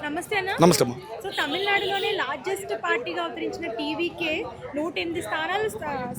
నమస్తే అన్న. నమస్తే అమ్మా. సో తమిళనాడులోనే లార్జెస్ట్ పార్టీగా అవతరించిన టీవీకే 108 స్థానాలు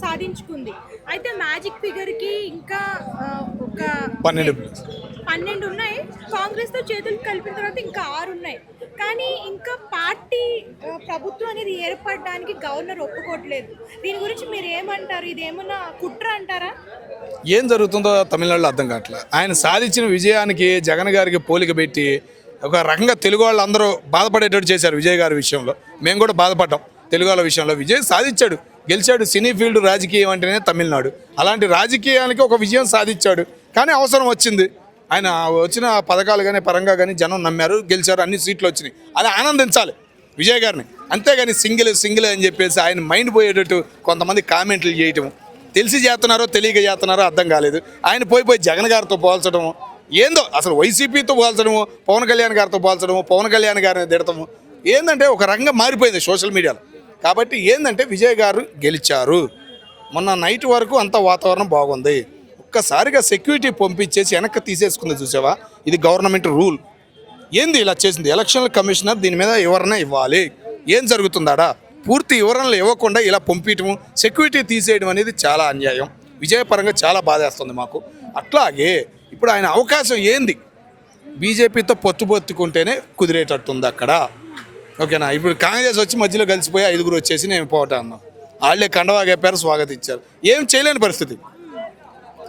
సాధించుకుంది. అయితే మ్యాజిక్ ఫిగర్కి ఇంకా ఒక 12 ఉన్నాయి. కాంగ్రెస్తో చేతులు కలిపిన తర్వాత ఇంకా 6 ఉన్నాయి. కానీ ఇంకా పార్టీ ప్రభుత్వం అనేది ఏర్పడడానికి గవర్నర్ ఒప్పుకోవట్లేదు. దీని గురించి మీరు ఏమంటారు? ఇదేమన్నా కుట్ర అంటారా? ఏం జరుగుతుందో తమిళనాడులో అర్థం కావట్లేదు. ఆయన సాధించిన విజయానికి జగన్ గారికి పోలిక పెట్టి ఒక రకంగా తెలుగు వాళ్ళు అందరూ బాధపడేటట్టు చేశారు విజయ్ గారి విషయంలో. మేము కూడా బాధపడ్డాం తెలుగు వాళ్ళ విషయంలో. విజయ్ సాధించాడు, గెలిచాడు. సినీ ఫీల్డ్ రాజకీయం అంటేనే తమిళనాడు. అలాంటి రాజకీయానికి ఒక విజయం సాధించాడు. కానీ అవసరం వచ్చింది. ఆయన వచ్చిన పథకాలు కానీ పరంగా కానీ జనం నమ్మారు, గెలిచారు, అన్ని సీట్లు వచ్చినాయి. అది ఆనందించాలి విజయ్ గారిని. అంతేగాని సింగిల్ అని చెప్పేసి ఆయన మైండ్ పోయేటట్టు కొంతమంది కామెంట్లు చేయటం, తెలిసి చేస్తున్నారో తెలియక చేస్తున్నారో అర్థం కాలేదు. ఆయన పోయి జగన్ గారితో పోల్చడము ఏందో, అసలు వైసీపీతో పోల్చడము, పవన్ కళ్యాణ్ గారితో పోల్చడము, పవన్ కళ్యాణ్ గారిని తిడతాము ఏంటంటే ఒక రంగం మారిపోయింది సోషల్ మీడియాలో. కాబట్టి ఏంటంటే విజయ్ గారు గెలిచారు. మొన్న నైట్ వరకు అంత వాతావరణం బాగుంది. ఒక్కసారిగా సెక్యూరిటీ పంపించేసి వెనక్కి తీసేసుకుంది చూసావా. ఇది గవర్నమెంట్ రూల్. ఏంది ఇలా చేసింది? ఎలక్షన్ కమిషనర్ దీని మీద వివరణ ఇవ్వాలి. ఏం జరుగుతుందాడా? పూర్తి వివరణలు ఇవ్వకుండా ఇలా పంపించడం, సెక్యూరిటీ తీసేయడం అనేది చాలా అన్యాయం. విజయపరంగా చాలా బాధేస్తుంది మాకు. అట్లాగే ఇప్పుడు ఆయన అవకాశం ఏంది? బీజేపీతో పొత్తుకుంటేనే కుదిరేటట్టుంది అక్కడ. ఓకేనా? ఇప్పుడు కాంగ్రెస్ వచ్చి మధ్యలో కలిసిపోయి 5 వచ్చేసి నేను పోవటం అన్నాం. వాళ్ళే కండవా చెప్పారు, స్వాగతించారు. ఏం చేయలేని పరిస్థితి.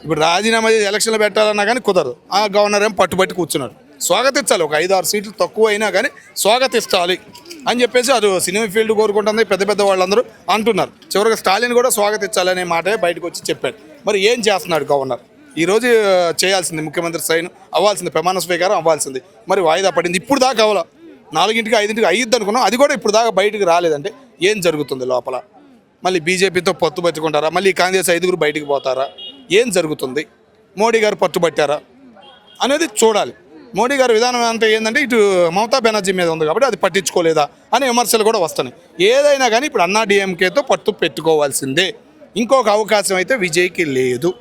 ఇప్పుడు రాజీనామా చేసి ఎలక్షన్లు పెట్టాలన్నా కానీ కుదరదు. ఆ గవర్నర్ ఏం పట్టుబట్టి కూర్చున్నాడు. స్వాగతించాలి. ఒక 5-6 సీట్లు తక్కువ అయినా కానీ స్వాగతించాలి అని చెప్పేసి అది సినిమా ఫీల్డ్ కోరుకుంటుంది. పెద్ద వాళ్ళందరూ అంటున్నారు. చివరికి స్టాలిన్ కూడా స్వాగతించాలనే మాటే బయటకు వచ్చి చెప్పాడు. మరి ఏం చేస్తున్నాడు గవర్నర్? ఈరోజు చేయాల్సింది ముఖ్యమంత్రి సైన్ అవ్వాల్సింది, ప్రమాణ స్వీకారం అవ్వాల్సింది. మరి వాయిదా పడింది. ఇప్పుడు దాకా అవ్వాలా. 4ంటికి 5ంటికి అయ్యిద్ది అనుకున్నాం. అది కూడా ఇప్పుడు దాకా బయటకు రాలేదంటే ఏం జరుగుతుంది లోపల? మళ్ళీ బీజేపీతో పట్టుకుంటారా? మళ్ళీ కాంగ్రెస్ 5 బయటికి పోతారా? ఏం జరుగుతుంది? మోడీ గారు పట్టుబట్టారా అనేది చూడాలి. మోడీ గారి విధానం అంతా ఏంటంటే ఇటు మమతా బెనర్జీ మీద ఉంది కాబట్టి అది పట్టించుకోలేదా అనే విమర్శలు కూడా వస్తున్నాయి. ఏదైనా కానీ ఇప్పుడు అన్నా డిఎంకేతో పట్టు పెట్టుకోవాల్సిందే. ఇంకొక అవకాశం అయితే విజయ్కి లేదు.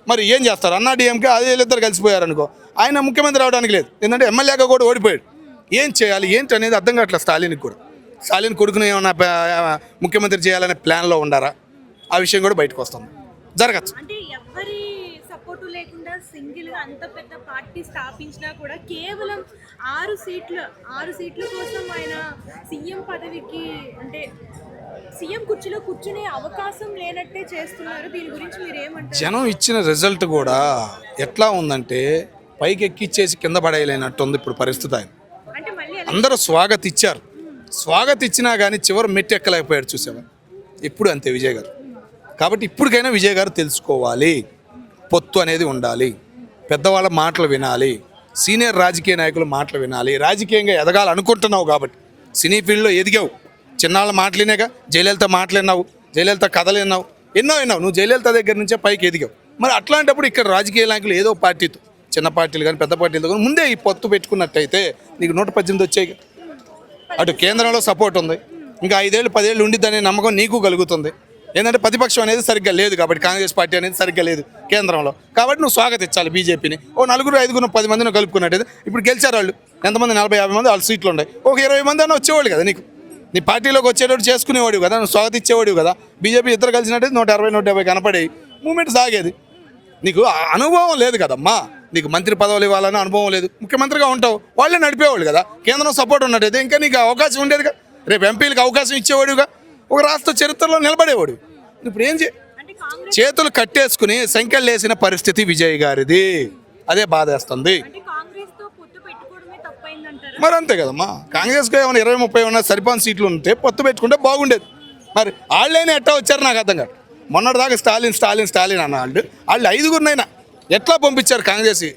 మరి ఏం చేస్తారు? అన్నా డిఎంకే అదే వీళ్ళిద్దరు కలిసిపోయారనుకో, ఆయన ముఖ్యమంత్రి అవడానికి లేదు. ఎందుకంటే ఎమ్మెల్యేగా కూడా ఓడిపోయాడు. ఏం చేయాలి ఏంటి అనేది అర్థం కావట్లేదు స్టాలిన్కి కూడా. స్టాలిన్ కొడుకుని ఏమన్నా ముఖ్యమంత్రి చేయాలనే ప్లాన్లో ఉండారా? ఆ విషయం కూడా బయటకు వస్తుంది. జరగచ్చు. అంటే ఎవరి సపోర్టు లేకుండా సింగిల్గా అంత పెద్ద పార్టీ స్థాపించినా కూడా కేవలం 6 సీట్ల కోసం ఆయన సీఎం పదవికి అంటే సీఎం కుర్చీలో కూర్చునే అవకాశం లేనట్టే చేస్తున్నారు. దీని గురించి మీరు ఏమంటారు? జనం ఇచ్చిన రిజల్ట్ కూడా ఎట్లా ఉందంటే పైకి ఎక్కిచ్చేసి కింద పడేయలేనట్టుంది ఇప్పుడు పరిస్థితి. ఆయన అందరూ స్వాగతి ఇచ్చినా కానీ చివరి మెట్టి ఎక్కలేకపోయాడు చూసావా. ఎప్పుడు అంతే విజయ్ గారు. కాబట్టి ఇప్పటికైనా విజయ్ గారు తెలుసుకోవాలి, పొత్తు అనేది ఉండాలి, పెద్దవాళ్ళ మాటలు వినాలి, సీనియర్ రాజకీయ నాయకుల మాటలు వినాలి. రాజకీయంగా ఎదగాలనుకుంటున్నావు కాబట్టి సినీ ఫీల్డ్లో ఎదిగావు. చిన్నాళ్ళ మాటలినేగా, జయలలిత మాటలిన్నావు, జయలలిత కథలు విన్నావు, ఎన్నో నువ్వు జయలలిత దగ్గర నుంచే పైకి ఎదిగావు. మరి అట్లాంటప్పుడు ఇక్కడ రాజకీయ నాయకులు ఏదో పార్టీతో, చిన్న పార్టీలు కానీ పెద్ద పార్టీలతో కానీ ముందే ఈ పొత్తు పెట్టుకున్నట్టయితే నీకు 118 వచ్చాయి. అటు కేంద్రంలో సపోర్ట్ ఉంది, ఇంకా 5-10 ఏళ్ళు ఉండిద్దనే నమ్మకం నీకు కలుగుతుంది. ఏంటంటే ప్రతిపక్షం అనేది సరిగ్గా లేదు కాబట్టి, కాంగ్రెస్ పార్టీ అనేది సరిగ్గా లేదు కేంద్రంలో. కాబట్టి నువ్వు స్వాగతించాలి బీజేపీని. ఓ 4-5 10 మందిని కలుపుకున్నట్టయితే ఇప్పుడు గెలిచారు వాళ్ళు ఎంతమంది? 40-50 మంది వాళ్ళ సీట్లు ఉన్నాయి. ఒక 20 మంది అన్న వచ్చేవాళ్ళు కదా నీకు. నీ పార్టీలోకి వచ్చేటట్టు చేసుకునేవాడు కదా, నువ్వు స్వాగతించేవాడు కదా. బీజేపీ ఇద్దరు కలిసినట్టయితే 160-170 కనపడే మూమెంట్ సాగేది. నీకు అనుభవం లేదు కదమ్మా. నీకు మంత్రి పదవులు ఇవ్వాలని అనుభవం లేదు. ముఖ్యమంత్రిగా ఉంటావు, వాళ్ళే నడిపేవాళ్ళు కదా. కేంద్రం సపోర్ట్ ఉన్నట్టయితే ఇంకా నీకు అవకాశం ఉండేదిగా. రేపు ఎంపీలకు అవకాశం ఇచ్చేవాడుగా, ఒక రాష్ట్ర చరిత్రలో నిలబడేవాడు. ఇప్పుడు ఏం చేతులు కట్టేసుకుని సంఖ్యలు వేసిన పరిస్థితి విజయ్ గారిది. అదే బాధేస్తుంది. మరి అంతే కదమ్మా. కాంగ్రెస్కి ఏమైనా 20-30 ఉన్న సరిపోని సీట్లు ఉంటే పొత్తు పెట్టుకుంటే బాగుండేది. మరి వాళ్ళైనా ఎట్టా వచ్చారు నాకు అర్థం కాదు. మొన్నటిదాకా స్టాలిన్ అన్న వాళ్ళు 5 ఎట్లా పంపించారు కాంగ్రెస్?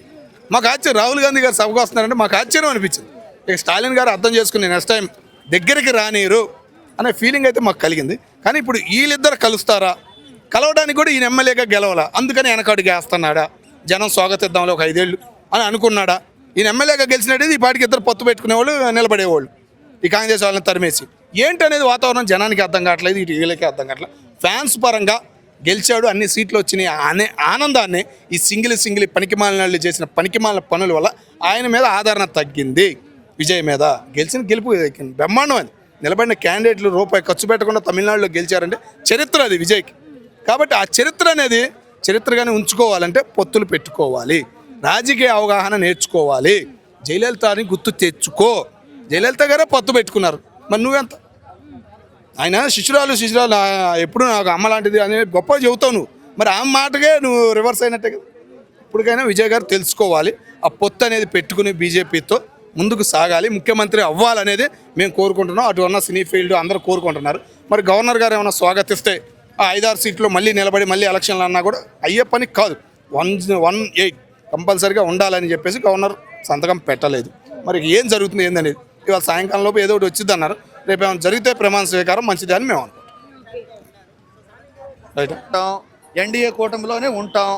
మాకు ఆశ్చర్యం. రాహుల్ గాంధీ గారు సభకు వస్తున్నారంటే మాకు ఆశ్చర్యం అనిపించింది. ఇక స్టాలిన్ గారు అర్థం చేసుకుని నెక్స్ట్ టైం దగ్గరికి రానిరు అనే ఫీలింగ్ అయితే మాకు కలిగింది. కానీ ఇప్పుడు వీళ్ళిద్దరు కలుస్తారా? కలవడానికి కూడా ఈయన ఎమ్మెల్యేగా గెలవాలా, అందుకని వెనకాడికి వేస్తున్నాడా? జనం స్వాగతిద్దాంలో ఒక 5 ఏళ్ళు అని అనుకున్నాడా? ఈయన ఎమ్మెల్యేగా గెలిచినట్టయితే ఈ పార్టీకి ఇద్దరు పొత్తు పెట్టుకునేవాళ్ళు, నిలబడేవాళ్ళు. ఈ కాంగ్రెస్ వాళ్ళని తరిమేసి ఏంటనేది వాతావరణం జనానికి అర్థం కావట్లేదు, ఇటు వీళ్ళకి అర్థం కావట్లేదు. ఫ్యాన్స్ పరంగా గెలిచాడు, అన్ని సీట్లు వచ్చినాయి అనే ఆనందాన్ని ఈ సింగిల్ పనికిమాలిన వాళ్ళు చేసిన పనికిమాలిన పనుల వల్ల ఆయన మీద ఆదరణ తగ్గింది. విజయ్ మీద గెలిచిన గెలుపు బ్రహ్మాండం అది. నిలబడిన క్యాండిడేట్లు రూపాయి ఖర్చు పెట్టకుండా తమిళనాడులో గెలిచారంటే చరిత్ర అది విజయ్కి. కాబట్టి ఆ చరిత్ర అనేది చరిత్రగానే ఉంచుకోవాలంటే పొత్తులు పెట్టుకోవాలి, రాజకీయ అవగాహన నేర్చుకోవాలి, జయలలితని గుర్తు తెచ్చుకో. జయలలిత గారే పొత్తు పెట్టుకున్నారు, మరి నువ్వెంత? ఆయన శిష్యురాలు ఎప్పుడు నాకు అమ్మ లాంటిది అని గొప్ప చెబుతావు నువ్వు, మరి ఆ మాటకే నువ్వు రివర్స్ అయినట్టే కదా. ఇప్పటికైనా విజయ్ గారు తెలుసుకోవాలి, ఆ పొత్తు అనేది పెట్టుకుని బీజేపీతో ముందుకు సాగాలి, ముఖ్యమంత్రి అవ్వాలనేది మేము కోరుకుంటున్నాం. అటు ఉన్న సినీ ఫీల్డ్ అందరూ కోరుకుంటున్నారు. మరి గవర్నర్ గారు ఏమైనా స్వాగతిస్తే ఆ 5-6 సీట్లు మళ్ళీ నిలబడి మళ్ళీ ఎలక్షన్లు అన్నా కూడా అయ్యే పని కాదు. 118 కంపల్సరీగా ఉండాలని చెప్పేసి గవర్నర్ సంతకం పెట్టలేదు. మరి ఏం జరుగుతుంది ఏందనేది ఇవాళ సాయంకాలం లోపు ఏదో ఒకటి వచ్చింది అన్నారు. రేపు ఏమైనా జరిగితే ప్రమాణ స్వీకారం మంచిది అని మేము అనుకుంటాం. రైట్, ఎన్డీఏ కూటమిలోనే ఉంటాం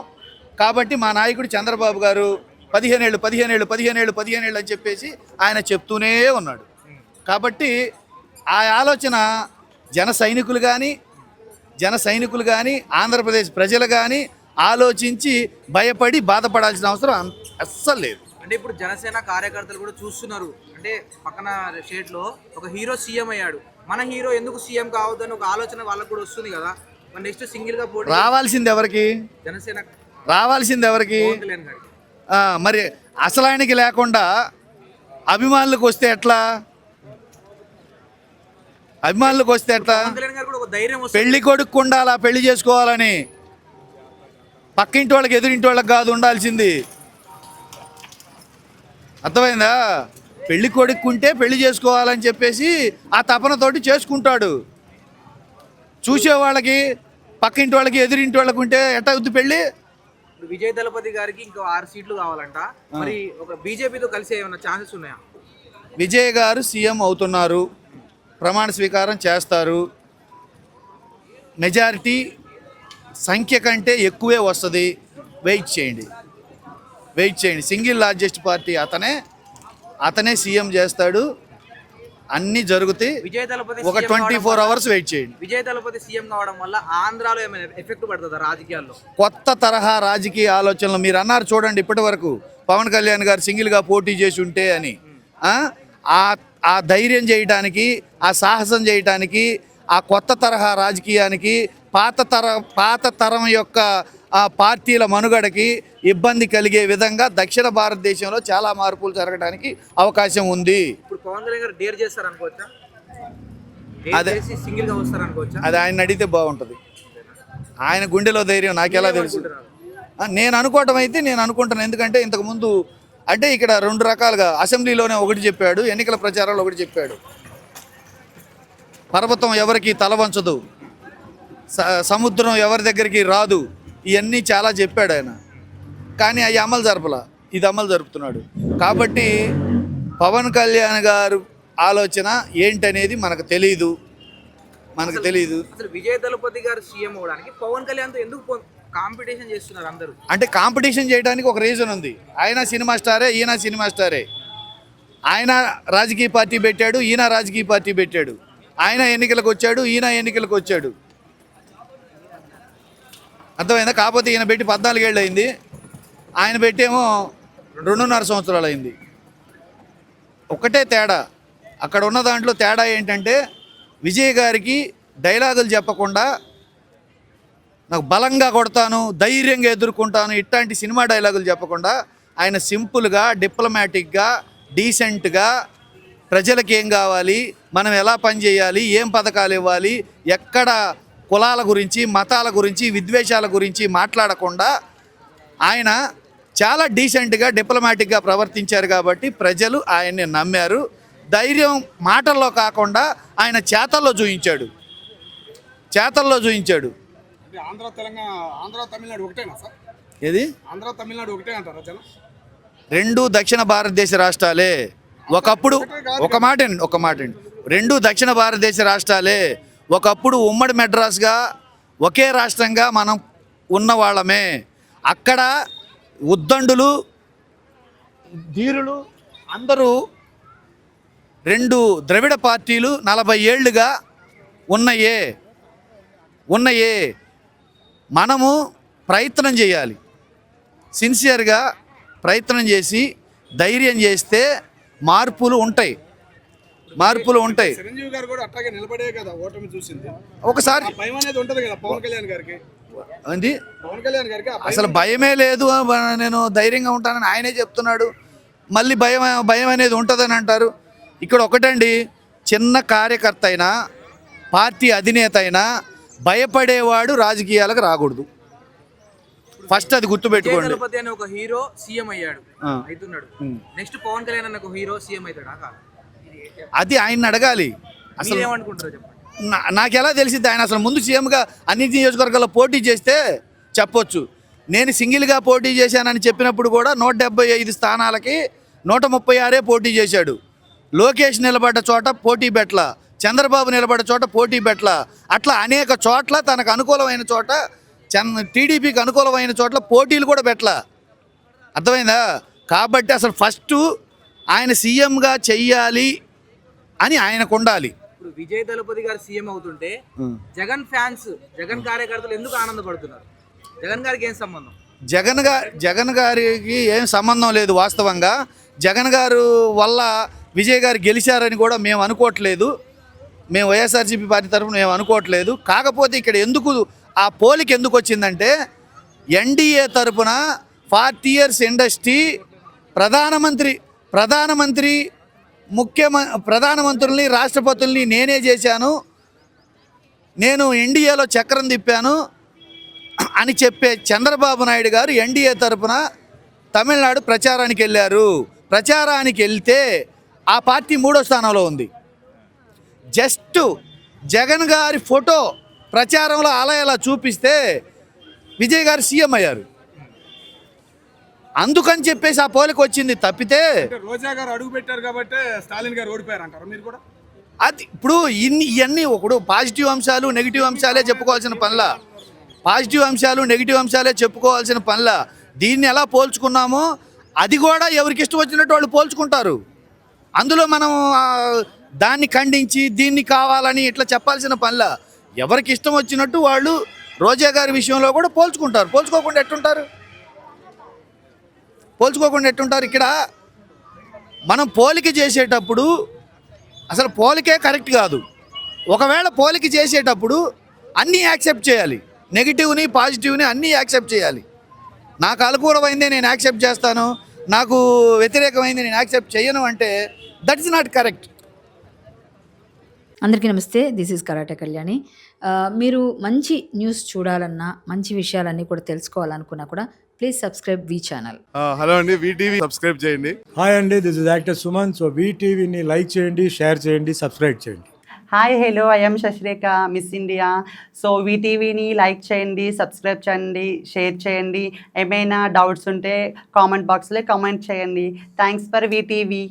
కాబట్టి మా నాయకుడు చంద్రబాబు గారు 15 ఏళ్ళు అని చెప్పేసి ఆయన చెప్తూనే ఉన్నాడు. కాబట్టి ఆ ఆలోచన జన సైనికులు కానీ ఆంధ్రప్రదేశ్ ప్రజలు కానీ ఆలోచించి భయపడి బాధపడాల్సిన అవసరం అస్సలు లేదు. అంటే ఇప్పుడు జనసేన కార్యకర్తలు కూడా చూస్తున్నారు, అంటే పక్కన స్టేట్లో ఒక హీరో సీఎం అయ్యాడు, మన హీరో ఎందుకు సీఎం కావద్దని ఒక ఆలోచన వాళ్ళకు కూడా వస్తుంది కదా. మరి నెక్స్ట్ సింగిల్గా పోటీ రావాల్సింది ఎవరికి? జనసేన రావాల్సింది ఎవరికి? మరి అసలు ఆయనకి లేకుండా అభిమానులకు వస్తే ఎట్లా? పెళ్లి కొడుకు ఉండాలా పెళ్లి చేసుకోవాలని, పక్కింటి వాళ్ళకి ఎదురింటి వాళ్ళకి కాదు ఉండాల్సింది. అర్థమైందా? పెళ్లి కొడుకుంటే పెళ్లి చేసుకోవాలని చెప్పేసి ఆ తపనతోటి చేసుకుంటాడు. చూసేవాళ్ళకి పక్కింటి వాళ్ళకి ఎదురింటి వాళ్ళకి ఉంటే ఎట్లా అవుద్ది పెళ్ళి? విజయ్ దళపతి గారికి ఇంకో 6 సీట్లు కావాలంట, మరి ఒక బీజేపీతో కలిసి ఏమైనా ఛాన్సెస్ ఉన్నాయా? విజయ్ గారు సీఎం అవుతున్నారు, ప్రమాణ స్వీకారం చేస్తారు, మెజారిటీ సంఖ్య కంటే ఎక్కువే వస్తుంది. వెయిట్ చేయండి. సింగిల్ లార్జెస్ట్ పార్టీ అతనే సీఎం చేస్తాడు. అన్నీ జరుగుతాయి. విజయ్ దళపతి ఒక 24 అవర్స్ వెయిట్ చేయండి. విజయ్ దళపతి సీఎం కావడం వల్ల ఆంధ్రాలో ఏమైనా ఎఫెక్ట్ పడుతుందా రాజకీయాల్లో? కొత్త తరహా రాజకీయ ఆలోచనలు మీరు అన్నారు చూడండి. ఇప్పటి వరకు పవన్ కళ్యాణ్ గారు సింగిల్గా పోటీ చేసి ఉంటే అని ఆ ధైర్యం చేయడానికి, ఆ సాహసం చేయడానికి, ఆ కొత్త తరహా రాజకీయానికి, పాత తరం యొక్క ఆ పార్టీల మనుగడకి ఇబ్బంది కలిగే విధంగా దక్షిణ భారతదేశంలో చాలా మార్పులు జరగడానికి అవకాశం ఉంది. ఇప్పుడు పవన్ కళ్యాణ్ గారు డేర్ చేస్తారు అనుకోవచ్చా? అదే సింగిల్ గా వస్తారు అనుకోవచ్చా? అది ఆయన అడిగితే బాగుంటుంది. ఆయన గుండెలో ధైర్యం నాకెలా తెలుసు? నేను అనుకోవటం అయితే నేను అనుకుంటాను. ఎందుకంటే ఇంతకుముందు అంటే ఇక్కడ 2 రకాలుగా అసెంబ్లీలోనే ఒకటి చెప్పాడు, ఎన్నికల ప్రచారంలో ఒకటి చెప్పాడు. పర్వతం ఎవరికి తల వంచదు, సముద్రం ఎవరి దగ్గరికి రాదు, ఇవన్నీ చాలా చెప్పాడు ఆయన. కానీ అవి అమలు జరపలా, ఇది అమలు జరుపుతున్నాడు. కాబట్టి పవన్ కళ్యాణ్ గారు ఆలోచన ఏంటనేది మనకు తెలియదు. అసలు విజయ్ దళపతి గారు సీఎం అవడానికి పవన్ కళ్యాణ్తో ఎందుకు కాంపిటీషన్ చేస్తున్నారు అందరూ? అంటే కాంపిటీషన్ చేయడానికి ఒక రీజన్ ఉంది. ఆయన సినిమా స్టారే, ఈయన సినిమా స్టారే. ఆయన రాజకీయ పార్టీ పెట్టాడు, ఈయన రాజకీయ పార్టీ పెట్టాడు. ఆయన ఎన్నికలకు వచ్చాడు, ఈయన ఎన్నికలకు వచ్చాడు. అర్థమైందా? కాకపోతే ఈయన పెట్టి 14 ఏళ్ళు అయింది, ఆయన పెట్టేమో 2.5 సంవత్సరాలు అయింది. ఒకటే తేడా, అక్కడ ఉన్న దాంట్లో తేడా ఏంటంటే విజయ్ గారికి డైలాగులు చెప్పకుండా నాకు బలంగా కొడతాను, ధైర్యంగా ఎదుర్కొంటాను ఇట్లాంటి సినిమా డైలాగులు చెప్పకుండా ఆయన సింపుల్గా, డిప్లొమాటిక్గా, డీసెంట్గా ప్రజలకు ఏం కావాలి, మనం ఎలా పనిచేయాలి, ఏం పథకాలు ఇవ్వాలి, ఎక్కడ కులాల గురించి, మతాల గురించి, విద్వేషాల గురించి మాట్లాడకుండా ఆయన చాలా డీసెంట్గా, డిప్లొమాటిక్గా ప్రవర్తించారు. కాబట్టి ప్రజలు ఆయన్ని నమ్మారు. ధైర్యం మాటల్లో కాకుండా ఆయన చేతల్లో చూపించాడు. ఆంధ్ర తెలంగాణ, ఆంధ్ర తమిళనాడు ఒకటేనా సార్? ఏది? ఆంధ్ర తమిళనాడు ఒకటే అంటారా జనం? 2 దక్షిణ భారతదేశ రాష్ట్రాలే. ఒకప్పుడు ఒక మాట అండి, 2 దక్షిణ భారతదేశ రాష్ట్రాలే. ఒకప్పుడు ఉమ్మడి మెడ్రాస్గా ఒకే రాష్ట్రంగా మనం ఉన్నవాళ్ళమే. అక్కడ ఉద్దండులు, ధీరులు అందరూ 2 ద్రవిడ పార్టీలు 40 ఏళ్ళుగా ఉన్నాయే. మనము ప్రయత్నం చేయాలి, సిన్సియర్గా ప్రయత్నం చేసి ధైర్యం చేస్తే మార్పులు ఉంటాయి. చిరంజీవి గారు కూడా అట్లాగే నిలబడే కదా ఓటమి చూసింది. ఒకసారి భయం అనేది ఉంటది కదా పవన్ కళ్యాణ్ గారికి. ఏంది పవన్ కళ్యాణ్ గారికి అసలు భయమే లేదు, నేను ధైర్యంగా ఉంటానని ఆయనే చెప్తున్నాడు. మళ్ళీ భయం అనేది ఉంటుందని అంటారు. ఇక్కడ ఒకటండి, చిన్న కార్యకర్త అయినా పార్టీ అధినేత అయినా భయపడేవాడు రాజకీయాలకు రాకూడదు. ఫస్ట్ అది గుర్తుపెట్టుకోండి. దళపతి అనే ఒక హీరో సీఎం అయ్యాడు అవుతున్నాడు. నెక్స్ట్ పవన్ కళ్యాణ్ అనే ఒక హీరో సీఎం అవుతాడా? అది ఆయన అడగాలి. అసలు ఏమనుకుంటారో చెప్పండి. నాకు ఎలా తెలిసింది? ఆయన అసలు ముందు సీఎంగా అన్ని నియోజకవర్గాల్లో పోటీ చేస్తే చెప్పొచ్చు. నేను సింగిల్గా పోటీ చేశానని చెప్పినప్పుడు కూడా 175 స్థానాలకి 136 పోటీ చేశాడు. లోకేష్ నిలబడ్డ చోట పోటీ పెట్టల, చంద్రబాబు నిలబడ్డ చోట పోటీ పెట్టల, అట్లా అనేక చోట్ల తనకు అనుకూలమైన చోట టీడీపీకి అనుకూలమైన చోట్ల పోటీలు కూడా పెట్టల. అర్థమైందా? కాబట్టి అసలు ఫస్ట్ ఆయన సీఎంగా చెయ్యాలి అని ఆయనకు ఉండాలి. ఇప్పుడు విజయ్ దళపతి గారు సీఎం అవుతుంటే జగన్ ఫ్యాన్స్, జగన్ కార్యకర్తలు ఎందుకు ఆనందపడుతున్నారు? జగన్ గారికి ఏం సంబంధం? జగన్ గారికి ఏం సంబంధం లేదు. వాస్తవంగా జగన్ గారు వల్ల విజయ్ గారు గెలిచారని కూడా మేము అనుకోవట్లేదు. మేము వైఎస్ఆర్సీపీ పార్టీ తరఫున మేము అనుకోవట్లేదు. కాకపోతే ఇక్కడ ఎందుకు ఆ పోలిక ఎందుకు వచ్చిందంటే, ఎన్డీఏ తరఫున 40 years ఇండస్ట్రీ ప్రధానమంత్రుల్ని రాష్ట్రపతుల్ని నేనే చేశాను, నేను ఎన్డీఏలో చక్రం తిప్పాను అని చెప్పే చంద్రబాబు నాయుడు గారు ఎన్డీఏ తరఫున తమిళనాడు ప్రచారానికి వెళ్ళారు. ప్రచారానికి వెళ్తే ఆ పార్టీ 3వ స్థానంలో ఉంది. జస్ట్ జగన్ గారి ఫోటో ప్రచారంలో అలా చూపిస్తే విజయ్ గారు సీఎం అయ్యారు. అందుకని చెప్పేసి ఆ పోలిక వచ్చింది తప్పితే, రోజా గారు అడుగు పెట్టారు కాబట్టి స్టాలిన్ గారు ఓడిపోయారు అంటారు మీరు కూడా? అది ఇప్పుడు ఇవన్నీ ఒకడు పాజిటివ్ అంశాలు నెగిటివ్ అంశాలే చెప్పుకోవాల్సిన పనిలా, చెప్పుకోవాల్సిన పనిలా. దీన్ని ఎలా పోల్చుకున్నామో అది కూడా ఎవరికి ఇష్టం వచ్చినట్టు వాళ్ళు పోల్చుకుంటారు. అందులో మనం దాన్ని ఖండించి దీన్ని కావాలని ఇట్లా చెప్పాల్సిన పనిలా. ఎవరికి ఇష్టం వచ్చినట్టు వాళ్ళు రోజా గారి విషయంలో కూడా పోల్చుకుంటారు. పోల్చుకోకుండా ఎట్టుంటారు? ఇక్కడ మనం పోలిక చేసేటప్పుడు అసలు పోలికే కరెక్ట్ కాదు. ఒకవేళ పోలిక చేసేటప్పుడు అన్నీ యాక్సెప్ట్ చేయాలి, నెగిటివ్ని పాజిటివ్ని అన్నీ యాక్సెప్ట్ చేయాలి. నాకు అనుకూలమైందే నేను యాక్సెప్ట్ చేస్తాను, నాకు వ్యతిరేకమైంది నేను యాక్సెప్ట్ చేయను అంటే దట్ ఇస్ నాట్ కరెక్ట్. అందరికీ నమస్తే, దిస్ ఈజ్ కరాటే కళ్యాణి. మీరు మంచి న్యూస్ చూడాలన్నా, మంచి విషయాలన్నీ కూడా తెలుసుకోవాలనుకున్నా కూడా ప్లీజ్ సబ్స్క్రైబ్ వి ఛానల్. హలో అండి, వీటీవీ సబ్స్క్రైబ్ చేయండి. హాయ్ అండి, this is actor Suman. So వీటీవీని లైక్ చేయండి, షేర్ చేయండి, సబ్స్క్రైబ్ చేయండి. Hi hello, I'm Sasirekha, Miss India. So వీటీవీని లైక్ చేయండి, సబ్స్క్రైబ్ చేయండి, షేర్ చేయండి. ఏమైనా డౌట్స్ ఉంటే కామెంట్ బాక్స్లో కామెంట్ చేయండి. Thanks for VTV.